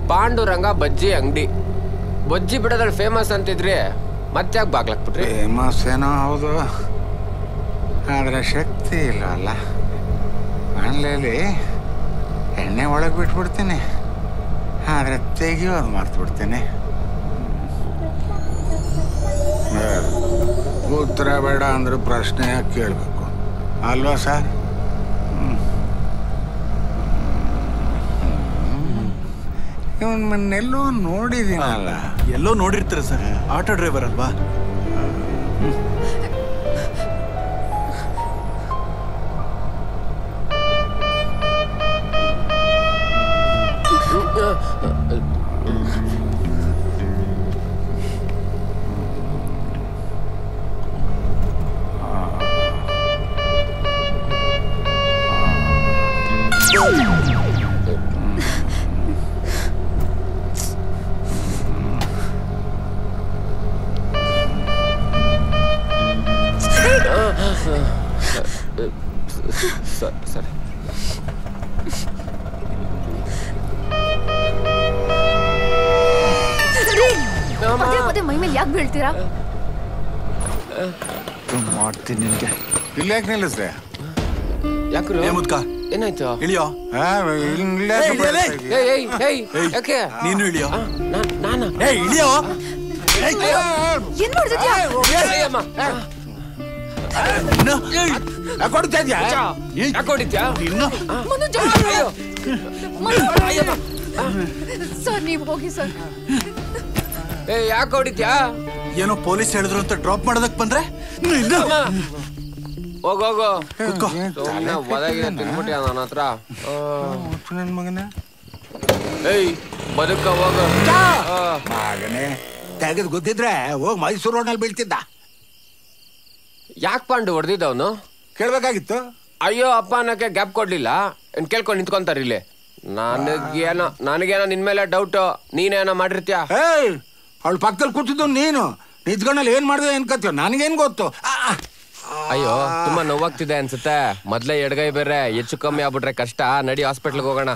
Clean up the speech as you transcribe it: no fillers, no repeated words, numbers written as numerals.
ಪಾಂಡುರಂಗ ಬಜ್ಜಿ ಅಂಗಡಿ. ಬಜ್ಜಿ ಬಿಡೋದ್ರಲ್ಲಿ ಫೇಮಸ್ ಅಂತಿದ್ರಿ, ಮತ್ತೆ ಯಾಕೆ ಬಾಗ್ಲಾಕ್ಬಿಟ್ರಿ? ಫೇಮಸ್ ಏನೋ ಹೌದು, ಆದರೆ ಶಕ್ತಿ ಇಲ್ಲ ಅಲ್ಲ. ಬಾಣಲೆಯಲ್ಲಿ ಎಣ್ಣೆ ಒಳಗೆ ಬಿಟ್ಬಿಡ್ತೀನಿ, ಆದರೆ ತೆಗಿಯೋದು ಮರ್ತ್ಬಿಡ್ತೀನಿ. ಉತ್ತರ ಬೇಡ ಅಂದ್ರೆ ಪ್ರಶ್ನೆ ಯಾಕೆ ಕೇಳಬೇಕು ಅಲ್ವಾ ಸರ್? ಇವನ್ನೆಲ್ಲೋ ನೋಡಿದ್ದೀನಲ್ಲ. ಎಲ್ಲೋ ನೋಡಿರ್ತೀರ ಸರ್, ಆಟೋ ಡ್ರೈವರ್ ಅಲ್ವಾ? ಸರಿ. ಪದೇ ಮೈ ಮೇಲೆ ಯಾಕೆ ಬೀಳ್ತೀರಾ? ಮಾಡ್ತೀನಿ ನಿನ್ಗೆ. ಇಲ್ಲ ಯಾಕೆ ನಿಲ್ಲಿಸ್ದೆ? ಯಾಕ್ರು ಏನಾಯ್ತು? ಇಳಿಯೋ. ಯಾಕೆ ನೀನು ಇಳಿಯೋ. ನಾನು ಇಳಿಯೋ. ಏನ್ ಮಾಡ್ತಿದ್ಯಾ? ಸರ್ ನೀವು ಹೋಗಿ ಸರ್. ಯಾಕೆ ಹೊಡಿತ್ಯಾ? ಏನೋ ಪೊಲೀಸ್ ಹೇಳಿದ್ರು ಅಂತ ಡ್ರಾಪ್ ಮಾಡೋದಕ್ ಬಂದ್ರೆ ಹೋಗೋಗೋ ತಿನ್ಬಿಟ್ಟ ನನ್ನ ಹತ್ರ. ನನ್ನ ಮಗನೇ ಬದುಕ ಹೋಗ ಮಗನೇ, ತೆಗೆದು ಗೊತ್ತಿದ್ರೆ ಹೋಗಿ ಮೈಸೂರು ರೋಡ್ನಲ್ಲಿ ಬೀಳ್ತಿದ್ದ. ಯಾಕೆ ಪಾಂಡು ಹೊಡೆದಿದ್ದವನು? ಕೇಳ್ಬೇಕಾಗಿತ್ತು. ಅಯ್ಯೋ ಅಪ್ಪ ಅನ್ನಕ್ಕೆ ಗ್ಯಾಪ್ ಕೊಡ್ಲಿಲ್ಲ. ಕೇಳ್ಕೊಂಡು ನಿಂತ್ಕೊಂತಾರ ಇಲ್ಲಿ. ನನಗೇನೋ ನಿನ್ ಮೇಲೆ ಡೌಟ್, ನೀನೇನೋ ಮಾಡಿರ್ತೀಯ. ಅವಳು ಪಕ್ಕದಲ್ಲಿ ಕೂತಿದ್ದು ನೀನು ನಿಂತ್ಕೊಂಡಲ್ಲಿ ಏನ್ ಮಾಡಿದೆ ಅನ್ಕೋತೀವ, ನನಗೇನ್ ಗೊತ್ತು. ಅಯ್ಯೋ ತುಂಬಾ ನೋವಾಗ್ತಿದೆ ಅನ್ಸುತ್ತೆ. ಮೊದ್ಲೇ ಎಡಗೈ ಬೇರೆ ಹೆಚ್ಚು ಕಮ್ಮಿ ಆಗ್ಬಿಟ್ರೆ ಕಷ್ಟ. ನಡಿ ಹಾಸ್ಪಿಟ್ಲ್ಗೆ ಹೋಗೋಣ.